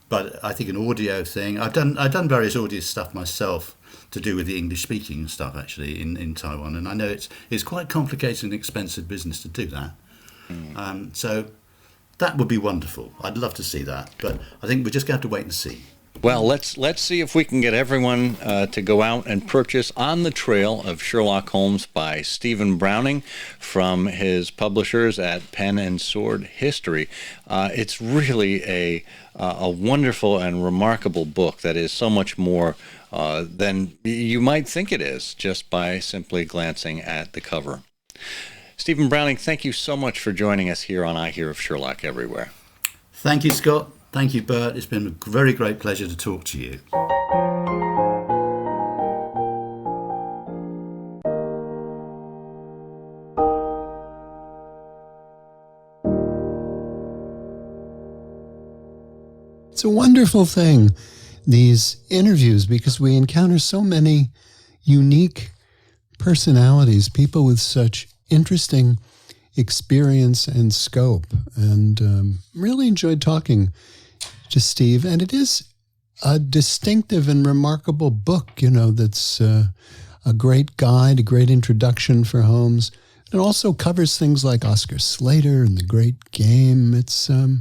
But I think an audio thing, I've done various audio stuff myself to do with the English speaking stuff actually in Taiwan, and I know it's quite complicated and expensive business to do that. So that would be wonderful. I'd love to see that, but I think we're just going to have to wait and see. Well, let's see if we can get everyone to go out and purchase On the Trail of Sherlock Holmes by Stephen Browning from his publishers at Pen and Sword History. It's really a wonderful and remarkable book that is so much more than you might think it is just by simply glancing at the cover. Stephen Browning, thank you so much for joining us here on I Hear of Sherlock Everywhere. Thank you, Scott. Thank you, Bert. It's been a very great pleasure to talk to you. It's a wonderful thing, these interviews, because we encounter so many unique personalities, people with such interesting experience and scope, and really enjoyed talking to Steve. And it is a distinctive and remarkable book, that's a great guide, a great introduction for Holmes. It also covers things like Oscar Slater and The Great Game. It's a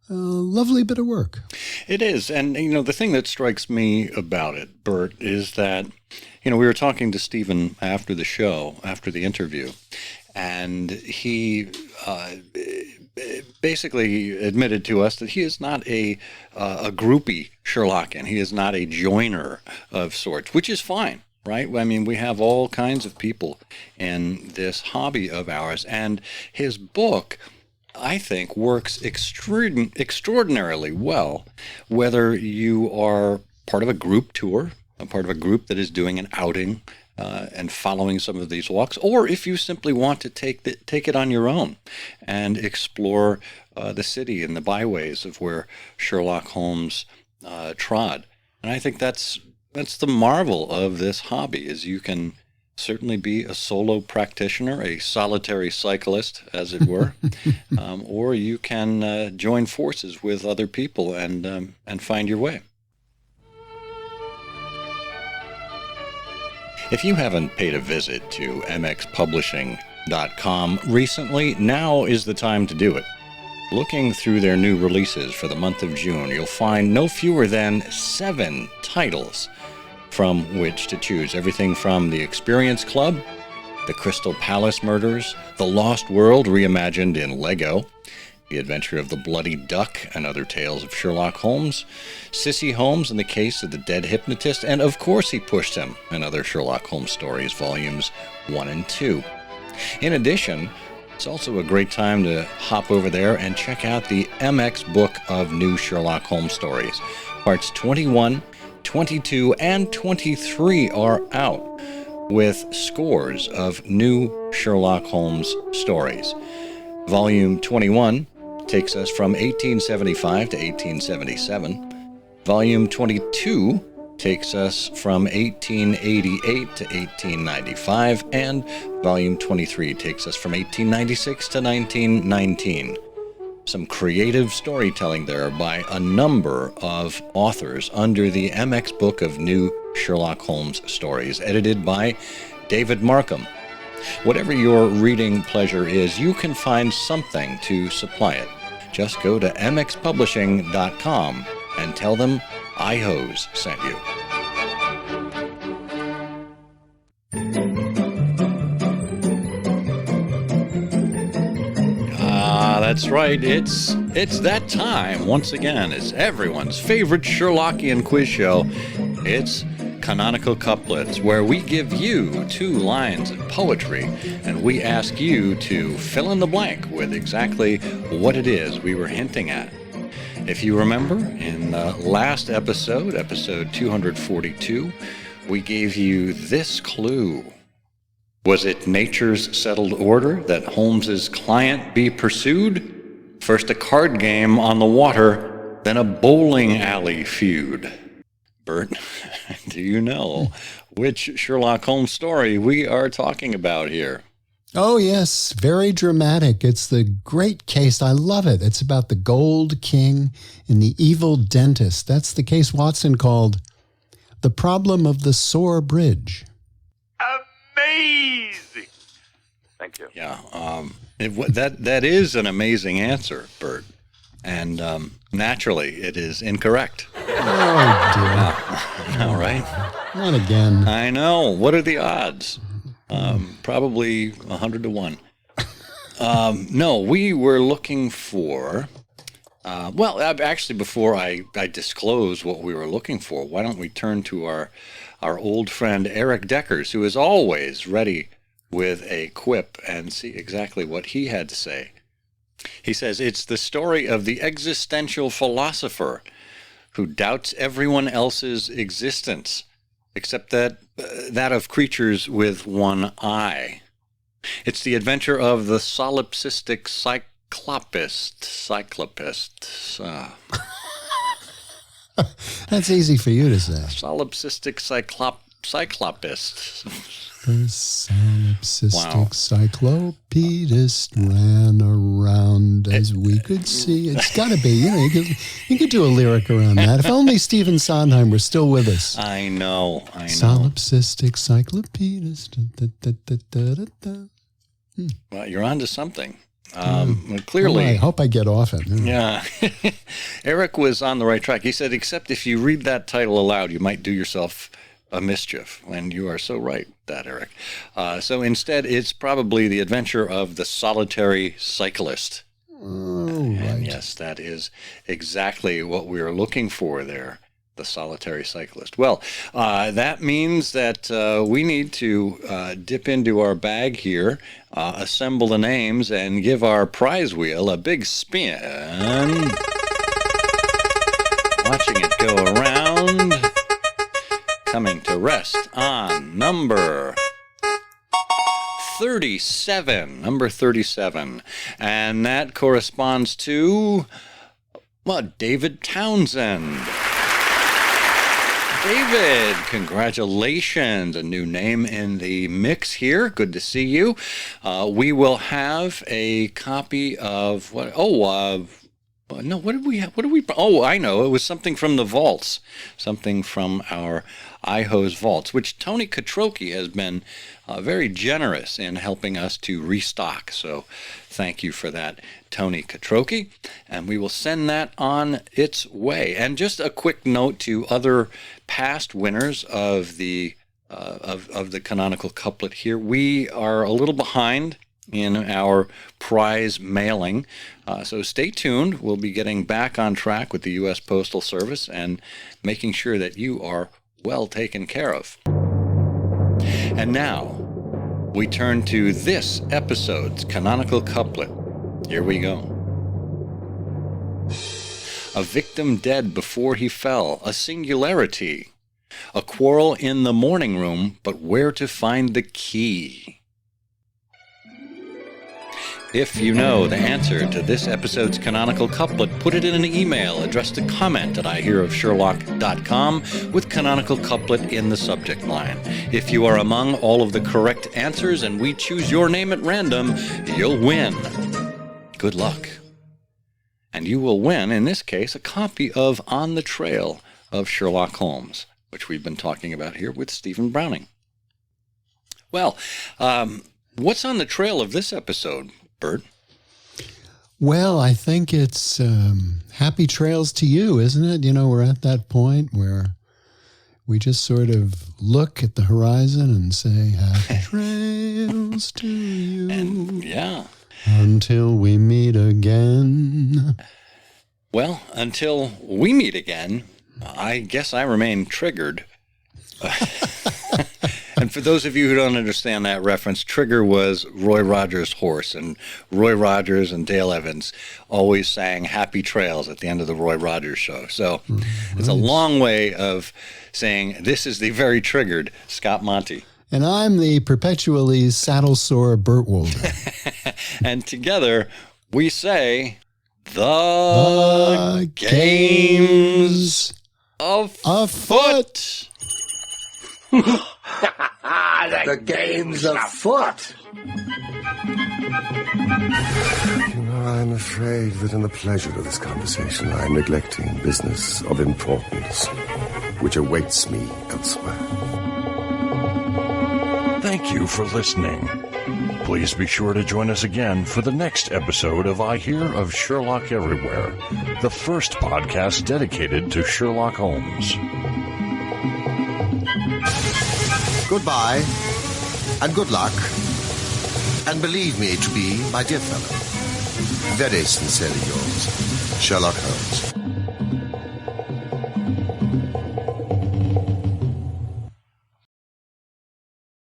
lovely bit of work. It is. And, the thing that strikes me about it, Bert, is that, we were talking to Stephen after the show, after the interview, and he basically admitted to us that he is not a groupie Sherlockian. He is not a joiner of sorts, which is fine, right? I mean, we have all kinds of people in this hobby of ours, and his book, I think, works extraordinarily well, whether you are part of a group tour, a part of a group that is doing an outing and following some of these walks, or if you simply want to take it on your own and explore the city and the byways of where Sherlock Holmes trod. And I think that's the marvel of this hobby, is you can certainly be a solo practitioner, a solitary cyclist, as it were, or you can join forces with other people and find your way. If you haven't paid a visit to mxpublishing.com recently, now is the time to do it. Looking through their new releases for the month of June, you'll find no fewer than 7 titles from which to choose. Everything from The Experience Club, The Crystal Palace Murders, The Lost World reimagined in Lego, The Adventure of the Bloody Duck and Other Tales of Sherlock Holmes, Sissy Holmes and the Case of the Dead Hypnotist, and Of Course He Pushed Him and Other Sherlock Holmes Stories, Volumes 1 and 2. In addition, it's also a great time to hop over there and check out the MX Book of New Sherlock Holmes Stories. Parts 21, 22, and 23 are out. with scores of new Sherlock Holmes stories. Volume 21 takes us from 1875 to 1877. Volume 22 takes us from 1888 to 1895, and Volume 23 takes us from 1896 to 1919. Some creative storytelling there by a number of authors under the MX Book of New Sherlock Holmes Stories, edited by David Markham. Whatever your reading pleasure is, you can find something to supply it. Just go to mxpublishing.com and tell them iHose sent you. That's right. It's that time once again. It's everyone's favorite Sherlockian quiz show. It's Canonical Couplets, where we give you 2 lines of poetry and we ask you to fill in the blank with exactly what it is we were hinting at. If you remember, in the last episode, episode 242, we gave you this clue. Was it nature's settled order that Holmes's client be pursued? First a card game on the water, then a bowling alley feud. Bert, do you know which Sherlock Holmes story we are talking about here? Oh, yes. Very dramatic. It's the great case. I love it. It's about the Gold King and the evil dentist. That's the case Watson called The Problem of the Sore Bridge. Amazing. Thank you. Yeah, that is an amazing answer, Bert. And naturally, it is incorrect. Oh, dear. All right. Not again. I know. What are the odds? Probably 100 to 1. No, we were looking for... actually, before I disclose what we were looking for, why don't we turn to our old friend Eric Deckers, who is always ready with a quip, and see exactly what he had to say. He says, it's the story of the existential philosopher who doubts everyone else's existence, except that of creatures with one eye. It's the adventure of the solipsistic cyclopist. That's easy for you to say. Solipsistic cyclopist. The solipsistic cyclopedist ran around as we could see. It's got to be, you could do a lyric around that. If only Stephen Sondheim were still with us. I know. Solipsistic cyclopedist. Well, you're onto something. Clearly. I hope I get off it. Yeah. Eric was on the right track. He said, except if you read that title aloud, you might do yourself a mischief. And you are so right, Eric. So instead, it's probably the adventure of the solitary cyclist. Oh, right. And yes, that is exactly what we are looking for there. The solitary cyclist. Well, that means that we need to dip into our bag here, assemble the names, and give our prize wheel a big spin. Watching it go around. Coming to rest on number 37. Number 37. And that corresponds to, David Townsend. David, congratulations. A new name in the mix here. Good to see you. We will have a copy of what? No, what did we have? Oh, I know. It was something from the vaults. Something from our iHose vaults, which Tony Katroki has been very generous in helping us to restock. So thank you for that, Tony Katroki. And we will send that on its way. And just a quick note to other past winners of the Canonical Couplet here. We are a little behind in our prize mailing. So stay tuned. We'll be getting back on track with the U.S. Postal Service and making sure that you are well taken care of. And now we turn to this episode's Canonical Couplet. Here we go. A victim dead before he fell, a singularity. A quarrel in the morning room, but where to find the key? If you know the answer to this episode's canonical couplet, put it in an email addressed to comment@ihearofsherlock.com with canonical couplet in the subject line. If you are among all of the correct answers and we choose your name at random, you'll win. Good luck. And you will win, in this case, a copy of On the Trail of Sherlock Holmes, which we've been talking about here with Stephen Browning. Well, what's on the trail of this episode, Bert? Well, I think it's happy trails to you, isn't it? You know, we're at that point where we just sort of look at the horizon and say, happy trails to you. And, yeah. Until we meet again. Well, until we meet again, I guess I remain triggered. And for those of you who don't understand that reference, Trigger was Roy Rogers' horse, and Roy Rogers and Dale Evans always sang Happy Trails at the end of the Roy Rogers show. So it's a long way of saying this is the very triggered Scott Monty. And I'm the perpetually saddle-sore Burt Wolder. And together we say, The game's afoot. The game's afoot. You know, I'm afraid that in the pleasure of this conversation, I'm neglecting business of importance, which awaits me elsewhere. Thank you for listening. Please be sure to join us again for the next episode of I Hear of Sherlock Everywhere, the first podcast dedicated to Sherlock Holmes. Goodbye, and good luck, and believe me to be, my dear fellow, very sincerely yours, Sherlock Holmes.